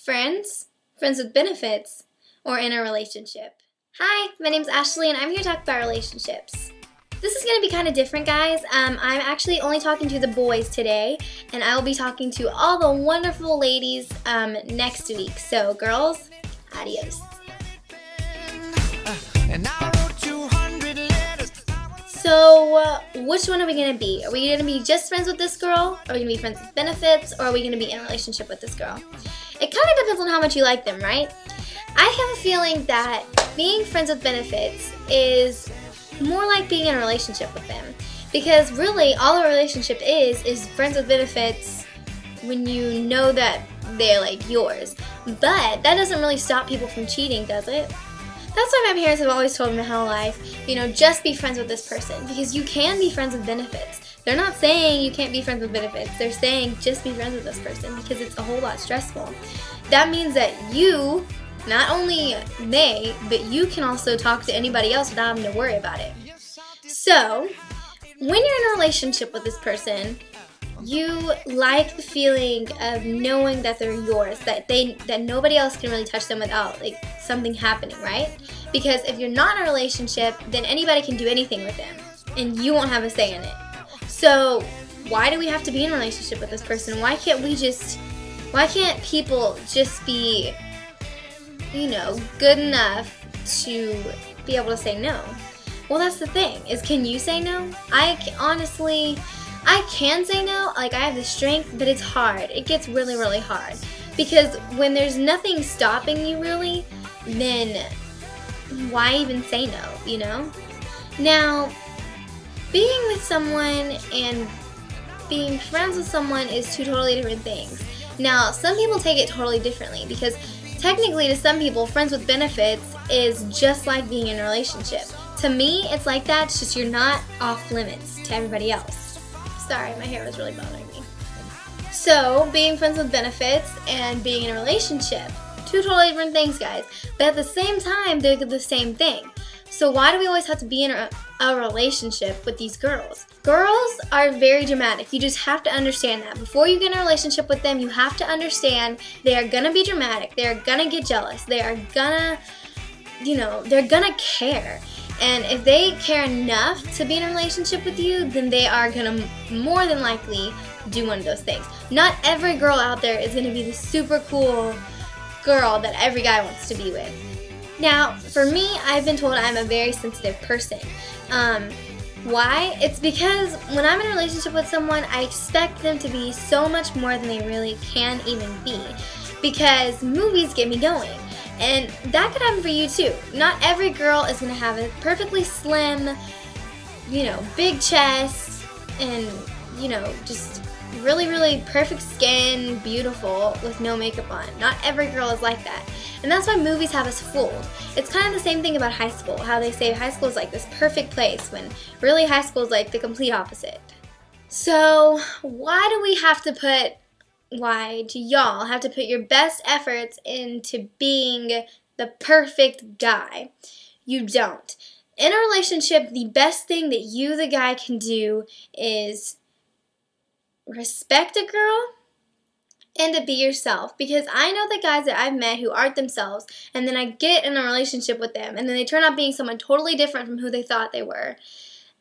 Friends, friends with benefits, or in a relationship. Hi, my name's Ashley and I'm here to talk about relationships. This is going to be kind of different, guys. I'm actually only talking to the boys today, and I will be talking to all the wonderful ladies next week. So, girls, adios. So, which one are we going to be? Are we going to be just friends with this girl? Are we going to be friends with benefits? Or are we going to be in a relationship with this girl? It kind of depends on how much you like them, right? I have a feeling that being friends with benefits is more like being in a relationship with them. Because really, all a relationship is friends with benefits when you know that they're like yours. But that doesn't really stop people from cheating, does it? That's why my parents have always told me my whole life, you know, just be friends with this person. Because you can be friends with benefits. They're not saying you can't be friends with benefits. They're saying just be friends with this person because it's a whole lot stressful. That means that you, not only they, but you can also talk to anybody else without having to worry about it. So, when you're in a relationship with this person, you like the feeling of knowing that they're yours, that nobody else can really touch them without like something happening, right? Because if you're not in a relationship, then anybody can do anything with them, and you won't have a say in it. So, why do we have to be in a relationship with this person? Why can't people just be, you know, good enough to be able to say no? Well, that's the thing, is can you say no? Honestly, I can say no, like I have the strength, but it's hard. It gets really, really hard. Because when there's nothing stopping you really, then why even say no, you know? Now, being with someone and being friends with someone is two totally different things. Now, some people take it totally differently because technically to some people, friends with benefits is just like being in a relationship. To me, it's like that, it's just you're not off limits to everybody else. Sorry, my hair was really bothering me. So, being friends with benefits and being in a relationship, two totally different things, guys. But at the same time, they're the same thing. So why do we always have to be in a relationship with these girls? Girls are very dramatic. You just have to understand that. Before you get in a relationship with them, you have to understand they are gonna be dramatic. They are gonna get jealous. They are gonna, you know, they're gonna care. And if they care enough to be in a relationship with you, then they are gonna more than likely do one of those things. Not every girl out there is gonna be the super cool girl that every guy wants to be with. Now, for me, I've been told I'm a very sensitive person. Why? It's because when I'm in a relationship with someone, I expect them to be so much more than they really can even be. Because movies get me going. And that could happen for you too. Not every girl is going to have a perfectly slim, you know, big chest and, you know, just really, really perfect skin, beautiful, with no makeup on. Not every girl is like that. And that's why movies have us fooled. It's kind of the same thing about high school, how they say high school is like this perfect place, when really high school is like the complete opposite. So, why do y'all have to put your best efforts into being the perfect guy? You don't. In a relationship, the best thing that you, the guy, can do is respect a girl and to be yourself. Because I know the guys that I've met who aren't themselves, and then I get in a relationship with them, and then they turn out being someone totally different from who they thought they were.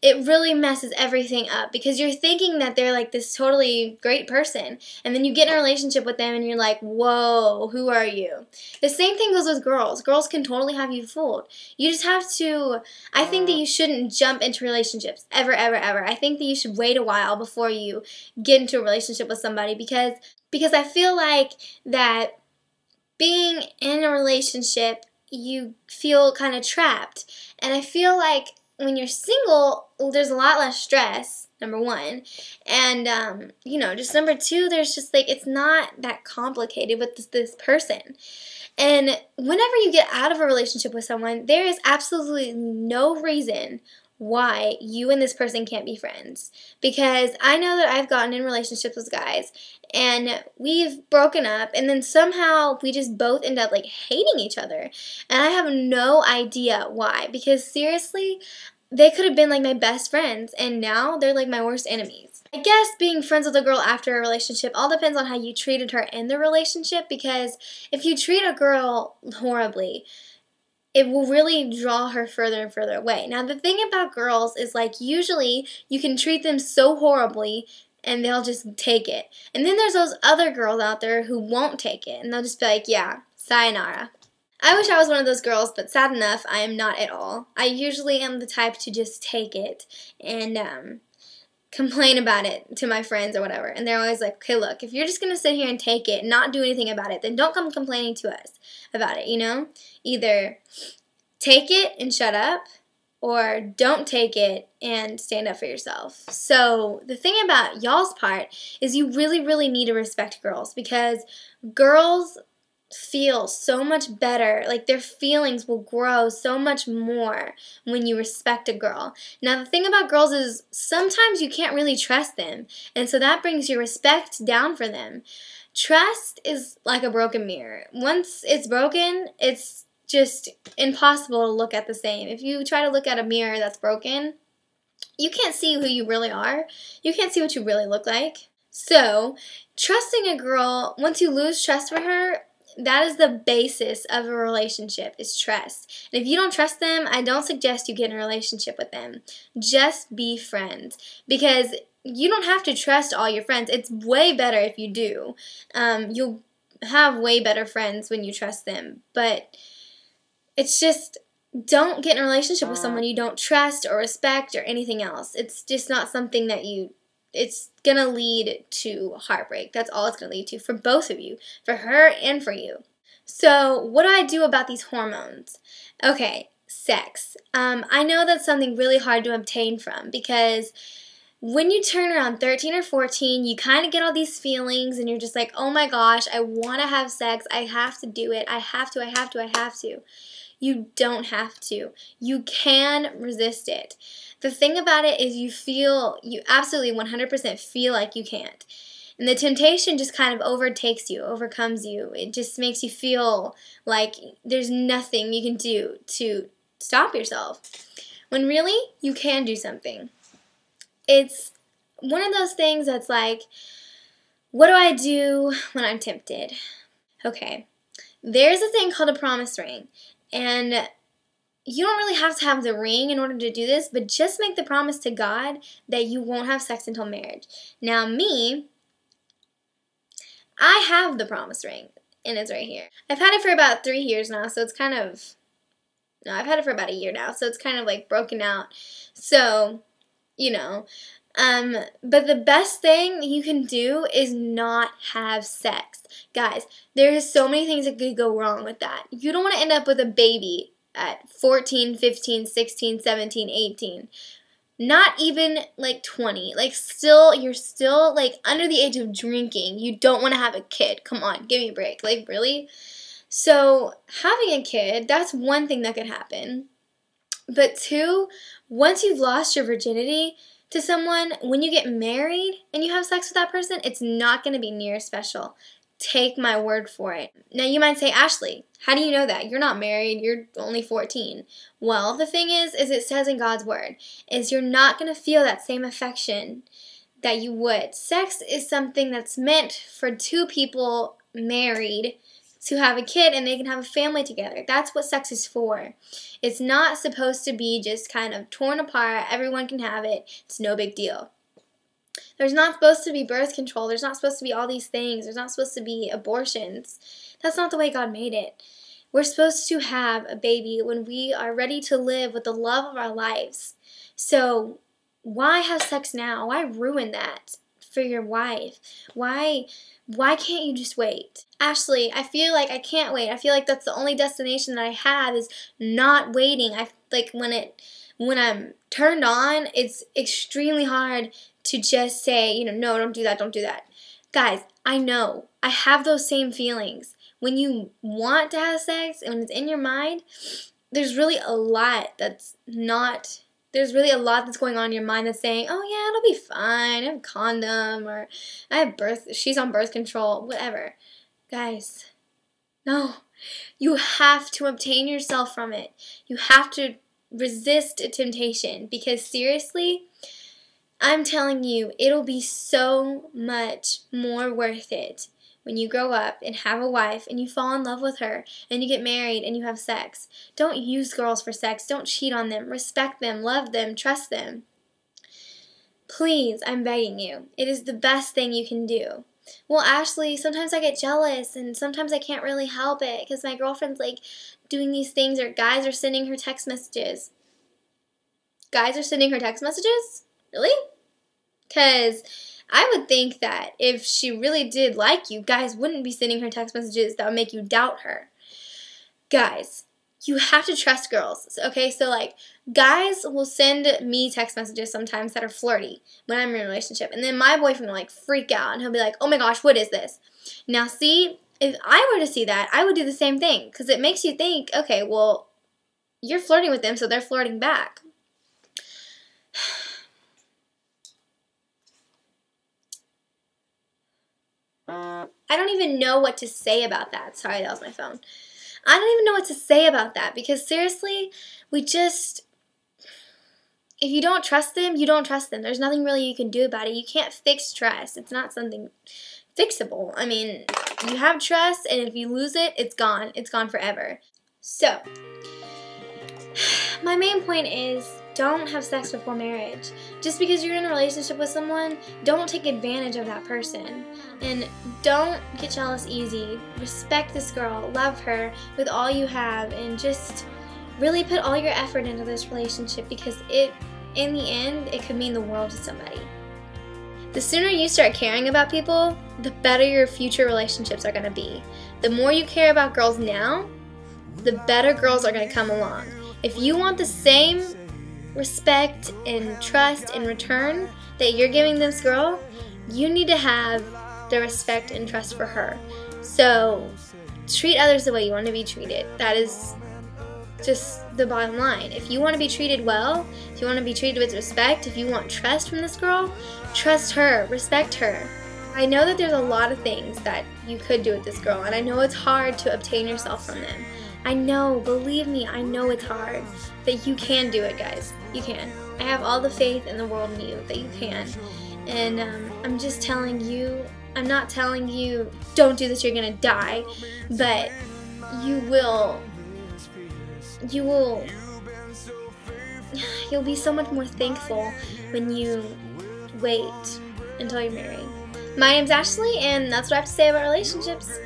It really messes everything up because you're thinking that they're like this totally great person, and then you get in a relationship with them and you're like, whoa, who are you? The same thing goes with girls. Girls can totally have you fooled. You just have to, I think that you shouldn't jump into relationships ever, ever, ever. I think that you should wait a while before you get into a relationship with somebody because I feel like that being in a relationship, you feel kind of trapped. And I feel like when you're single, there's a lot less stress, number one. And, you know, just number two, there's just like, it's not that complicated with this person. And whenever you get out of a relationship with someone, there is absolutely no reason why you and this person can't be friends. Because I know that I've gotten in relationships with guys and we've broken up, and then somehow we just both end up like hating each other. And I have no idea why, because seriously, they could have been like my best friends and now they're like my worst enemies. I guess being friends with a girl after a relationship all depends on how you treated her in the relationship, because if you treat a girl horribly, it will really draw her further and further away. Now, the thing about girls is, like, usually you can treat them so horribly and they'll just take it. And then there's those other girls out there who won't take it, and they'll just be like, yeah, sayonara. I wish I was one of those girls, but sad enough, I am not at all. I usually am the type to just take it and complain about it to my friends or whatever. And they're always like, okay, look, if you're just going to sit here and take it and not do anything about it, then don't come complaining to us about it, you know? Either take it and shut up, or don't take it and stand up for yourself. So the thing about y'all's part is you really, really need to respect girls, because girls feel so much better, like their feelings will grow so much more when you respect a girl. Now, the thing about girls is sometimes you can't really trust them, and so that brings your respect down for them. Trust is like a broken mirror. Once it's broken, it's just impossible to look at the same. If you try to look at a mirror that's broken, you can't see who you really are. You can't see what you really look like. So, trusting a girl, once you lose trust for her, that is the basis of a relationship, is trust. And if you don't trust them, I don't suggest you get in a relationship with them. Just be friends. Because you don't have to trust all your friends. It's way better if you do. You'll have way better friends when you trust them. But it's just, don't get in a relationship with someone you don't trust or respect or anything else. It's just not something that it's going to lead to heartbreak. That's all it's going to lead to for both of you, for her and for you. So what do I do about these hormones? Okay, sex. I know that's something really hard to obtain from, because when you turn around 13 or 14, you kind of get all these feelings and you're just like, oh my gosh, I want to have sex. I have to do it. I have to. You don't have to. You can resist it. The thing about it is you absolutely 100% feel like you can't. And the temptation just kind of overcomes you. It just makes you feel like there's nothing you can do to stop yourself. When really, you can do something. It's one of those things that's like, what do I do when I'm tempted? Okay, there's a thing called a promise ring. And you don't really have to have the ring in order to do this, but just make the promise to God that you won't have sex until marriage. Now, I have the promise ring, and it's right here. I've had it for about 3 years now, so it's kind of, no, I've had it for about a year now, so it's kind of like broken out. So, you know, but the best thing you can do is not have sex. Guys, there's so many things that could go wrong with that. You don't want to end up with a baby at 14, 15, 16, 17, 18. Not even like 20. Like you're still like under the age of drinking. You don't want to have a kid. Come on, give me a break. Like, really? So having a kid, that's one thing that could happen. But two, once you've lost your virginity to someone, when you get married and you have sex with that person, it's not going to be near as special. Take my word for it. Now you might say, Ashley, how do you know that? You're not married. You're only 14. Well, the thing is it says in God's word, is you're not going to feel that same affection that you would. Sex is something that's meant for two people married to have a kid and they can have a family together. That's what sex is for. It's not supposed to be just kind of torn apart. Everyone can have it. It's no big deal. There's not supposed to be birth control. There's not supposed to be all these things. There's not supposed to be abortions. That's not the way God made it. We're supposed to have a baby when we are ready to live with the love of our lives. So why have sex now? Why ruin that for your wife? Why can't you just wait? Ashley, I feel like I can't wait. I feel like that's the only destination that I have is not waiting. I like when I'm turned on, it's extremely hard to just say, no, don't do that. Guys, I know. I have those same feelings. When you want to have sex and when it's in your mind, there's really a lot that's going on in your mind that's saying, oh yeah, it'll be fine. I have a condom, or she's on birth control, whatever. Guys, no. You have to obtain yourself from it. You have to resist temptation, because seriously, I'm telling you, it'll be so much more worth it when you grow up and have a wife and you fall in love with her and you get married and you have sex. Don't use girls for sex. Don't cheat on them. Respect them, love them, trust them. Please, I'm begging you. It is the best thing you can do. Well, Ashley, sometimes I get jealous and sometimes I can't really help it because my girlfriend's like doing these things, or guys are sending her text messages. Guys are sending her text messages? Really? Because I would think that if she really did like you, guys wouldn't be sending her text messages that would make you doubt her. Guys, you have to trust girls. Okay, so like guys will send me text messages sometimes that are flirty when I'm in a relationship. And then my boyfriend will like freak out and he'll be like, oh my gosh, what is this? Now see, if I were to see that, I would do the same thing because it makes you think, okay, well, you're flirting with them, so they're flirting back. I don't even know what to say about that. Sorry, that was my phone. I don't even know what to say about that because seriously, if you don't trust them, you don't trust them. There's nothing really you can do about it. You can't fix trust. It's not something fixable. I mean, you have trust, and if you lose it, it's gone. It's gone forever. So, my main point is, don't have sex before marriage. Just because you're in a relationship with someone, don't take advantage of that person. And don't get jealous easy. Respect this girl. Love her with all you have. And just really put all your effort into this relationship because in the end, it could mean the world to somebody. The sooner you start caring about people, the better your future relationships are going to be. The more you care about girls now, the better girls are going to come along. If you want the same respect and trust in return that you're giving this girl, you need to have the respect and trust for her. So treat others the way you want to be treated. That is just the bottom line. If you want to be treated well, if you want to be treated with respect, if you want trust from this girl, trust her, respect her. I know that there's a lot of things that you could do with this girl, and I know it's hard to obtain yourself from them. I know, believe me, I know it's hard, but you can do it, guys. You can. I have all the faith in the world in you that you can. And I'm just telling you, I'm not telling you, don't do this, you're gonna die, but you'll be so much more thankful when you wait until you're married. My name's Ashley, and that's what I have to say about relationships.